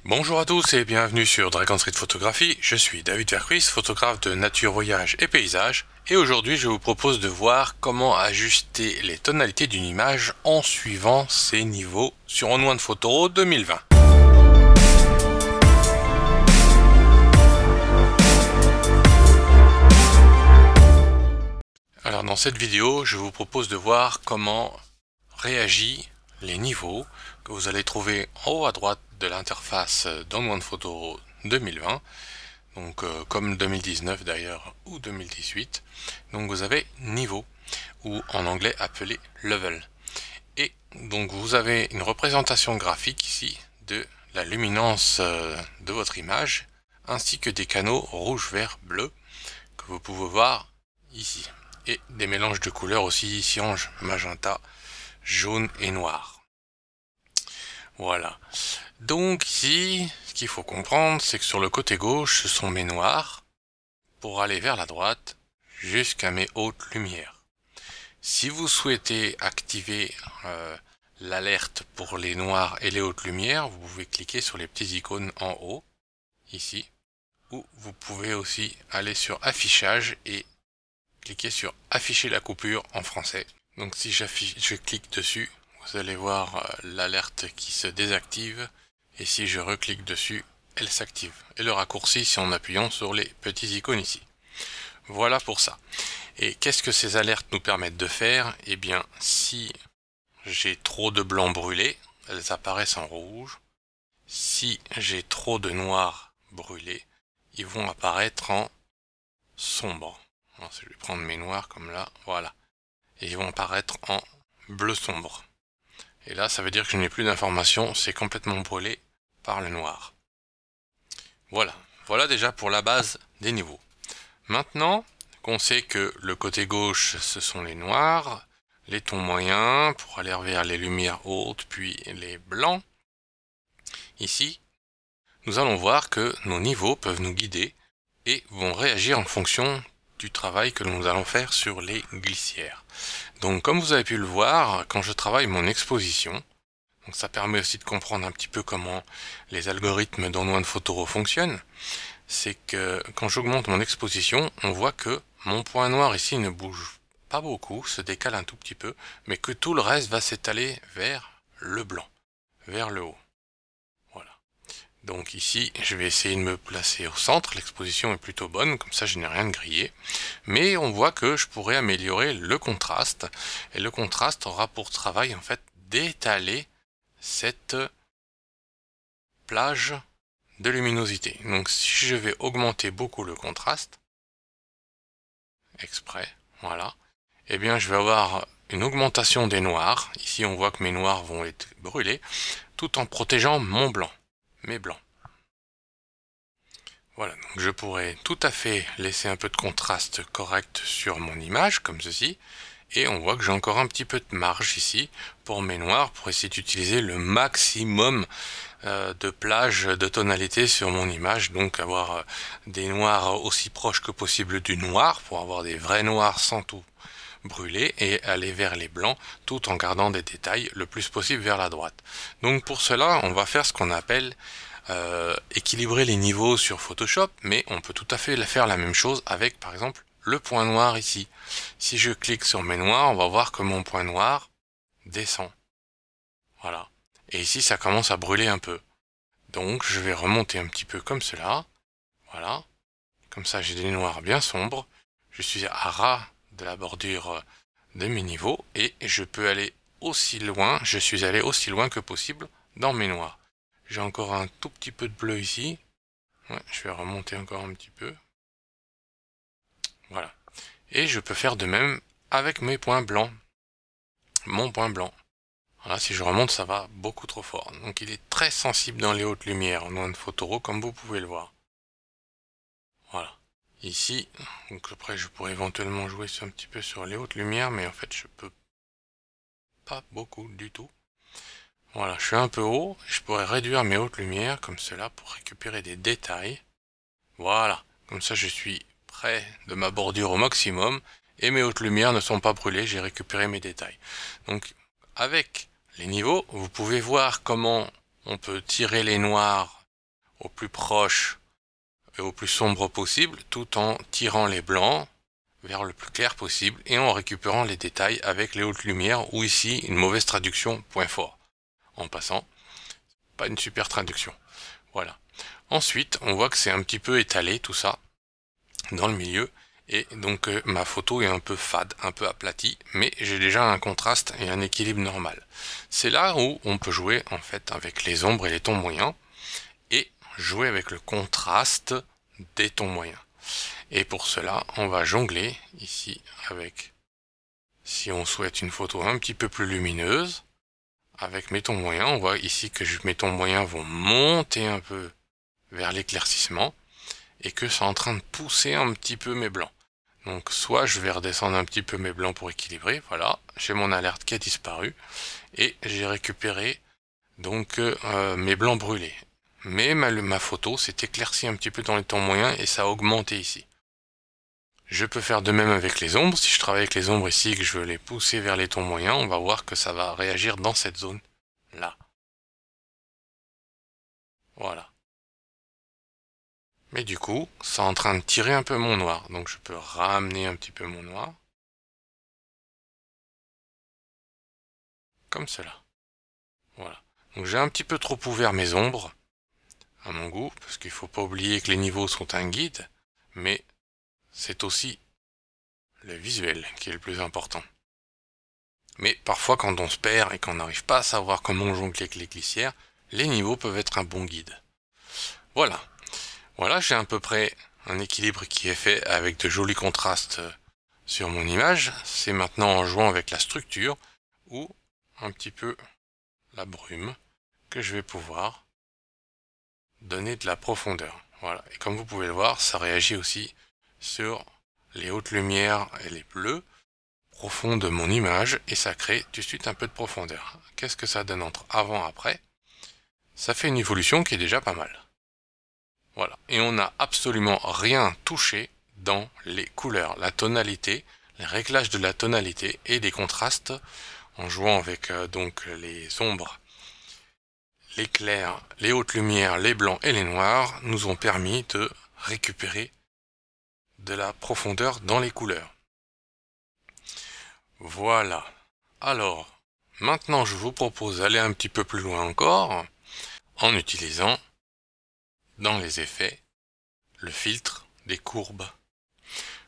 Bonjour à tous et bienvenue sur Dragon Street Photographie, je suis David Verquis, photographe de nature, voyage et paysage, et aujourd'hui je vous propose de voir comment ajuster les tonalités d'une image en suivant ses niveaux sur On1 Photo 2020. Alors dans cette vidéo, je vous propose de voir comment réagit les niveaux que vous allez trouver en haut à droite de l'interface d'On1 Photo 2020, donc comme 2019 d'ailleurs ou 2018. Donc vous avez niveau, ou en anglais appelé level, et donc vous avez une représentation graphique ici de la luminance de votre image ainsi que des canaux rouge, vert, bleu que vous pouvez voir ici, et des mélanges de couleurs aussi, cyan, magenta, jaune et noir. Voilà. Donc ici, ce qu'il faut comprendre, c'est que sur le côté gauche, ce sont mes noirs, pour aller vers la droite, jusqu'à mes hautes lumières. Si vous souhaitez activer l'alerte pour les noirs et les hautes lumières, vous pouvez cliquer sur les petits icônes en haut, ici, ou vous pouvez aussi aller sur affichage et cliquer sur afficher la coupure en français. Donc si je clique dessus, vous allez voir l'alerte qui se désactive, et si je reclique dessus, elle s'active. Et le raccourci, c'est en appuyant sur les petits icônes ici. Voilà pour ça. Et qu'est-ce que ces alertes nous permettent de faire? Eh bien, si j'ai trop de blanc brûlé, elles apparaissent en rouge. Si j'ai trop de noir brûlé, ils vont apparaître en sombre. Alors, je vais prendre mes noirs comme là, voilà. Et ils vont apparaître en bleu sombre. Et là, ça veut dire que je n'ai plus d'informations, c'est complètement brûlé par le noir. Voilà, voilà déjà pour la base des niveaux. Maintenant qu'on sait que le côté gauche, ce sont les noirs, les tons moyens, pour aller vers les lumières hautes, puis les blancs, ici, nous allons voir que nos niveaux peuvent nous guider et vont réagir en fonction du travail que nous allons faire sur les glissières. Donc comme vous avez pu le voir, quand je travaille mon exposition, donc ça permet aussi de comprendre un petit peu comment les algorithmes d'On1 Photo fonctionnent, c'est que quand j'augmente mon exposition, on voit que mon point noir ici ne bouge pas beaucoup, se décale un tout petit peu, mais que tout le reste va s'étaler vers le blanc, vers le haut. Voilà. Donc ici, je vais essayer de me placer au centre, l'exposition est plutôt bonne, comme ça je n'ai rien de grillé. Mais on voit que je pourrais améliorer le contraste, et le contraste aura pour travail en fait d'étaler cette plage de luminosité. Donc si je vais augmenter beaucoup le contraste, exprès, voilà, eh bien je vais avoir une augmentation des noirs. Ici on voit que mes noirs vont être brûlés, tout en protégeant mon blanc, mes blancs. Voilà, donc je pourrais tout à fait laisser un peu de contraste correct sur mon image, comme ceci, et on voit que j'ai encore un petit peu de marge ici pour mes noirs, pour essayer d'utiliser le maximum de plage de tonalité sur mon image, donc avoir des noirs aussi proches que possible du noir, pour avoir des vrais noirs sans tout brûler, et aller vers les blancs, tout en gardant des détails le plus possible vers la droite. Donc pour cela, on va faire ce qu'on appelle équilibrer les niveaux sur Photoshop, mais on peut tout à fait faire la même chose avec par exemple le point noir ici. Si je clique sur mes noirs, on va voir que mon point noir descend. Voilà. Et ici ça commence à brûler un peu. Donc je vais remonter un petit peu comme cela. Voilà. Comme ça j'ai des noirs bien sombres. Je suis à ras de la bordure de mes niveaux et je peux aller aussi loin, je suis allé aussi loin que possible dans mes noirs. J'ai encore un tout petit peu de bleu ici. Ouais, je vais remonter encore un petit peu. Voilà. Et je peux faire de même avec mes points blancs. Mon point blanc. Voilà, si je remonte, ça va beaucoup trop fort. Donc il est très sensible dans les hautes lumières, On1 Photo, comme vous pouvez le voir. Voilà. Ici, donc après je pourrais éventuellement jouer un petit peu sur les hautes lumières, mais en fait je peux pas beaucoup du tout. Voilà, je suis un peu haut, je pourrais réduire mes hautes lumières comme cela pour récupérer des détails. Voilà, comme ça je suis près de ma bordure au maximum et mes hautes lumières ne sont pas brûlées, j'ai récupéré mes détails. Donc avec les niveaux, vous pouvez voir comment on peut tirer les noirs au plus proche et au plus sombre possible, tout en tirant les blancs vers le plus clair possible et en récupérant les détails avec les hautes lumières, ou ici une mauvaise traduction point fort. En passant, pas une super traduction. Voilà. Ensuite, on voit que c'est un petit peu étalé tout ça dans le milieu, et donc ma photo est un peu fade, un peu aplatie, mais j'ai déjà un contraste et un équilibre normal. C'est là où on peut jouer en fait avec les ombres et les tons moyens, et jouer avec le contraste des tons moyens. Et pour cela, on va jongler ici avec, si on souhaite une photo un petit peu plus lumineuse, avec mes tons moyens. On voit ici que mes tons moyens vont monter un peu vers l'éclaircissement, et que c'est en train de pousser un petit peu mes blancs. Donc soit je vais redescendre un petit peu mes blancs pour équilibrer, voilà, j'ai mon alerte qui a disparu, et j'ai récupéré donc mes blancs brûlés. Mais ma photo s'est éclaircie un petit peu dans les tons moyens et ça a augmenté ici. Je peux faire de même avec les ombres. Si je travaille avec les ombres ici et que je veux les pousser vers les tons moyens, on va voir que ça va réagir dans cette zone là. Voilà. Mais du coup, c'est en train de tirer un peu mon noir. Donc je peux ramener un petit peu mon noir. Comme cela. Voilà. Donc j'ai un petit peu trop ouvert mes ombres, à mon goût, parce qu'il ne faut pas oublier que les niveaux sont un guide, mais c'est aussi le visuel qui est le plus important. Mais parfois quand on se perd et qu'on n'arrive pas à savoir comment jongler avec les glissières, les niveaux peuvent être un bon guide. Voilà. Voilà, j'ai à peu près un équilibre qui est fait avec de jolis contrastes sur mon image. C'est maintenant en jouant avec la structure ou un petit peu la brume que je vais pouvoir donner de la profondeur. Voilà. Et comme vous pouvez le voir, ça réagit aussi sur les hautes lumières et les bleus profonds de mon image et ça crée tout de suite un peu de profondeur. Qu'est-ce que ça donne entre avant et après? Ça fait une évolution qui est déjà pas mal. Voilà. Et on n'a absolument rien touché dans les couleurs, la tonalité, les réglages de la tonalité et des contrastes en jouant avec donc les ombres, les clairs, les hautes lumières, les blancs et les noirs nous ont permis de récupérer de la profondeur dans les couleurs. Voilà. Alors, maintenant je vous propose d'aller un petit peu plus loin encore en utilisant dans les effets le filtre des courbes.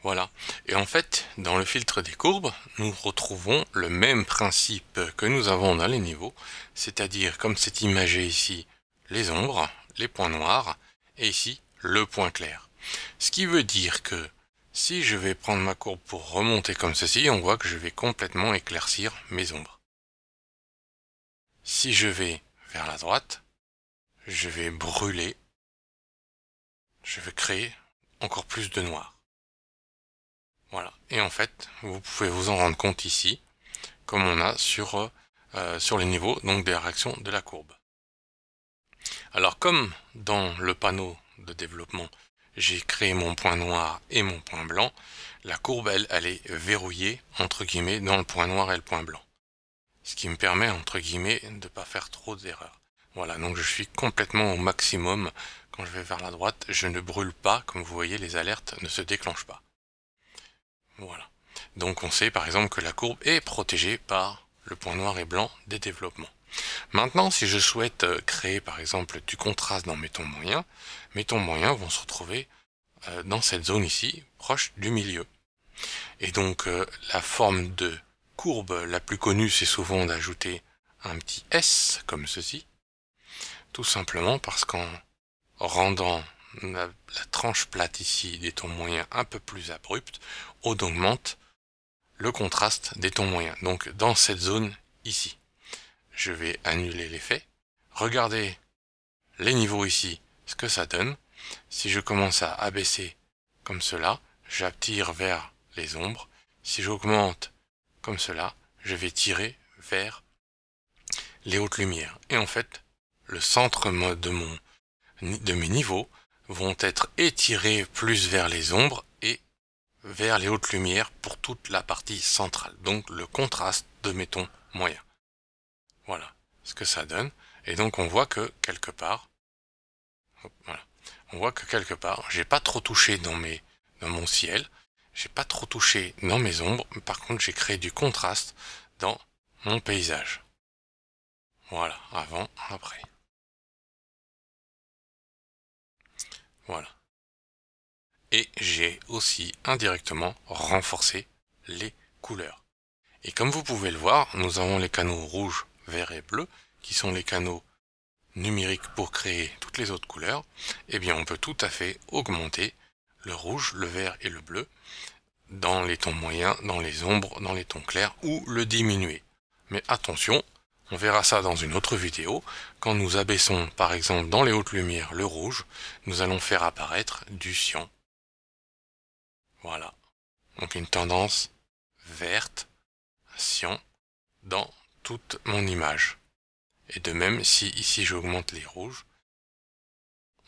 Voilà. Et en fait, dans le filtre des courbes, nous retrouvons le même principe que nous avons dans les niveaux, c'est-à-dire comme c'est imagé ici, les ombres, les points noirs, et ici, le point clair. Ce qui veut dire que si je vais prendre ma courbe pour remonter comme ceci, on voit que je vais complètement éclaircir mes ombres. Si je vais vers la droite, je vais brûler, je vais créer encore plus de noir. Voilà. Et en fait, vous pouvez vous en rendre compte ici, comme on a sur les niveaux donc des réactions de la courbe. Alors comme dans le panneau de développement, j'ai créé mon point noir et mon point blanc, la courbe, elle est verrouillée, entre guillemets, dans le point noir et le point blanc. Ce qui me permet, entre guillemets, de ne pas faire trop d'erreurs. Voilà, donc je suis complètement au maximum. Quand je vais vers la droite, je ne brûle pas, comme vous voyez, les alertes ne se déclenchent pas. Voilà. Donc on sait par exemple que la courbe est protégée par le point noir et blanc des développements. Maintenant, si je souhaite créer par exemple du contraste dans mes tons moyens vont se retrouver dans cette zone ici, proche du milieu. Et donc la forme de courbe la plus connue, c'est souvent d'ajouter un petit S comme ceci, tout simplement parce qu'en rendant la tranche plate ici des tons moyens un peu plus abrupte, on augmente le contraste des tons moyens. Donc dans cette zone ici, je vais annuler l'effet. Regardez les niveaux ici, ce que ça donne. Si je commence à abaisser comme cela, j'attire vers les ombres. Si j'augmente comme cela, je vais tirer vers les hautes lumières. Et en fait, le centre de mes niveaux vont être étirés plus vers les ombres et vers les hautes lumières pour toute la partie centrale. Donc le contraste de mes tons moyens. Voilà ce que ça donne. Et donc on voit que quelque part, on voit que quelque part, j'ai pas trop touché dans mon ciel, j'ai pas trop touché dans mes ombres, mais par contre j'ai créé du contraste dans mon paysage. Voilà, avant, après. Voilà. Et j'ai aussi indirectement renforcé les couleurs. Et comme vous pouvez le voir, nous avons les canaux rouge, vert et bleu, qui sont les canaux numériques pour créer toutes les autres couleurs. Eh bien, on peut tout à fait augmenter le rouge, le vert et le bleu dans les tons moyens, dans les ombres, dans les tons clairs, ou le diminuer. Mais attention, on verra ça dans une autre vidéo. Quand nous abaissons, par exemple, dans les hautes lumières, le rouge, nous allons faire apparaître du cyan. Voilà. Donc une tendance verte, cyan, dans toute mon image. Et de même, si ici j'augmente les rouges,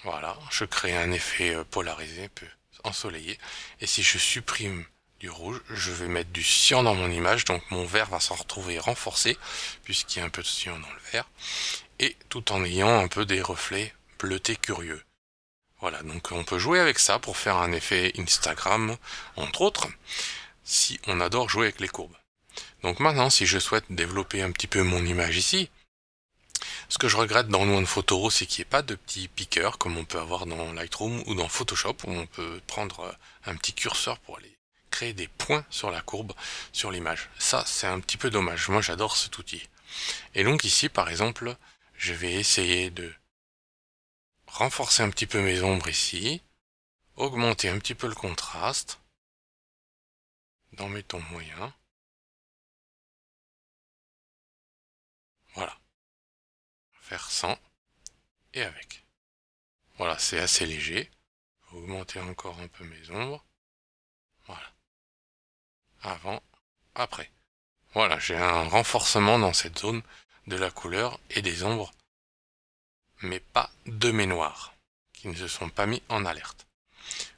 voilà, je crée un effet polarisé, un peu ensoleillé. Et si je supprime du rouge, je vais mettre du cyan dans mon image, donc mon vert va s'en retrouver renforcé, puisqu'il y a un peu de cyan dans le vert, et tout en ayant un peu des reflets bleutés curieux. Voilà, donc on peut jouer avec ça pour faire un effet Instagram, entre autres, si on adore jouer avec les courbes. Donc maintenant, si je souhaite développer un petit peu mon image ici, ce que je regrette dans One Photo, c'est qu'il n'y ait pas de petit piqueur comme on peut avoir dans Lightroom ou dans Photoshop, où on peut prendre un petit curseur pour aller créer des points sur la courbe, sur l'image. Ça, c'est un petit peu dommage. Moi, j'adore cet outil. Et donc ici, par exemple, je vais essayer de renforcer un petit peu mes ombres ici, augmenter un petit peu le contraste dans mes tons moyens. Voilà. Faire sans et avec. Voilà, c'est assez léger. Augmenter encore un peu mes ombres. Voilà. Avant, après. Voilà, j'ai un renforcement dans cette zone de la couleur et des ombres, mais pas de mes noirs, qui ne se sont pas mis en alerte.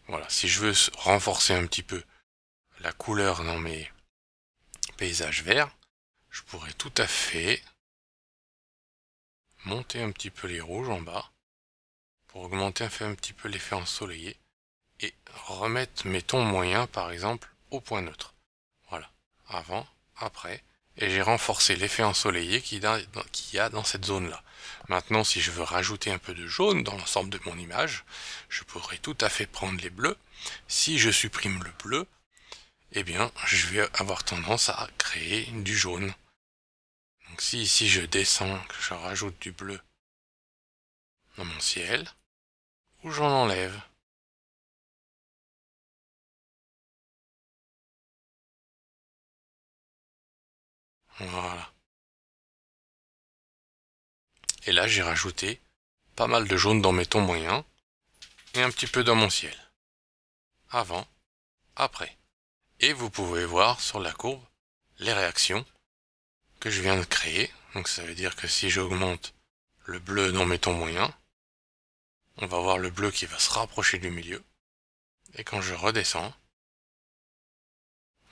Voilà, si je veux renforcer un petit peu la couleur dans mes paysages verts, je pourrais tout à fait monter un petit peu les rouges en bas, pour augmenter un petit peu l'effet ensoleillé, et remettre mes tons moyens, par exemple, au point neutre. Voilà, avant, après, et j'ai renforcé l'effet ensoleillé qu'il y a dans cette zone-là. Maintenant, si je veux rajouter un peu de jaune dans l'ensemble de mon image, je pourrais tout à fait prendre les bleus. Si je supprime le bleu, eh bien, je vais avoir tendance à créer du jaune. Donc si ici je descends, que je rajoute du bleu dans mon ciel, ou j'en enlève. Voilà. Et là, j'ai rajouté pas mal de jaune dans mes tons moyens et un petit peu dans mon ciel. Avant, après. Et vous pouvez voir sur la courbe les réactions que je viens de créer. Donc ça veut dire que si j'augmente le bleu dans mes tons moyens, on va voir le bleu qui va se rapprocher du milieu. Et quand je redescends,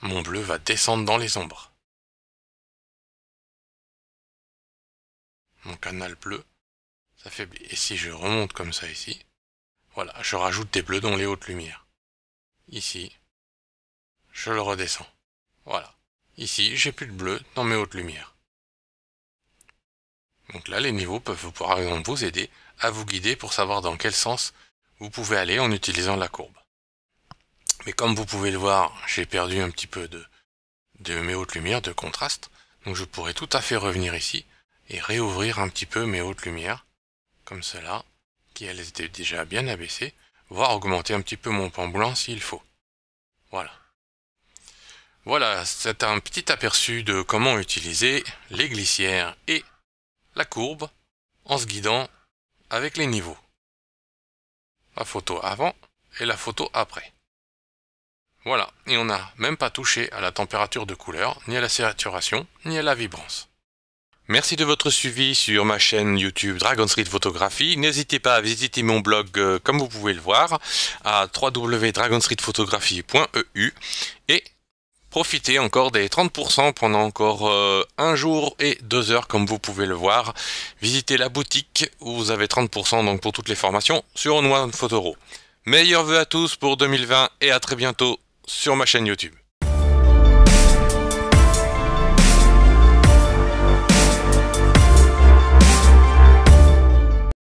mon bleu va descendre dans les ombres. Mon canal bleu s'affaiblit. Et si je remonte comme ça ici, voilà, je rajoute des bleus dans les hautes lumières. Ici, je le redescends. Voilà. Ici, j'ai plus de bleu dans mes hautes lumières. Donc là, les niveaux peuvent par exemple vous aider à vous guider pour savoir dans quel sens vous pouvez aller en utilisant la courbe. Mais comme vous pouvez le voir, j'ai perdu un petit peu de mes hautes lumières, de contraste. Donc je pourrais tout à fait revenir ici et réouvrir un petit peu mes hautes lumières, comme cela, qui elles étaient déjà bien abaissées, voire augmenter un petit peu mon pan blanc s'il faut. Voilà. Voilà, c'est un petit aperçu de comment utiliser les glissières et la courbe en se guidant avec les niveaux. La photo avant et la photo après. Voilà, et on n'a même pas touché à la température de couleur, ni à la saturation, ni à la vibrance. Merci de votre suivi sur ma chaîne YouTube Dragon Street Photographie. N'hésitez pas à visiter mon blog comme vous pouvez le voir à www.dragonstreetphotographie.eu et Profitez encore des 30% pendant encore 1 jour et 2 heures comme vous pouvez le voir. Visitez la boutique où vous avez 30% donc pour toutes les formations sur OnePhotoro. Meilleurs vœux à tous pour 2020 et à très bientôt sur ma chaîne YouTube.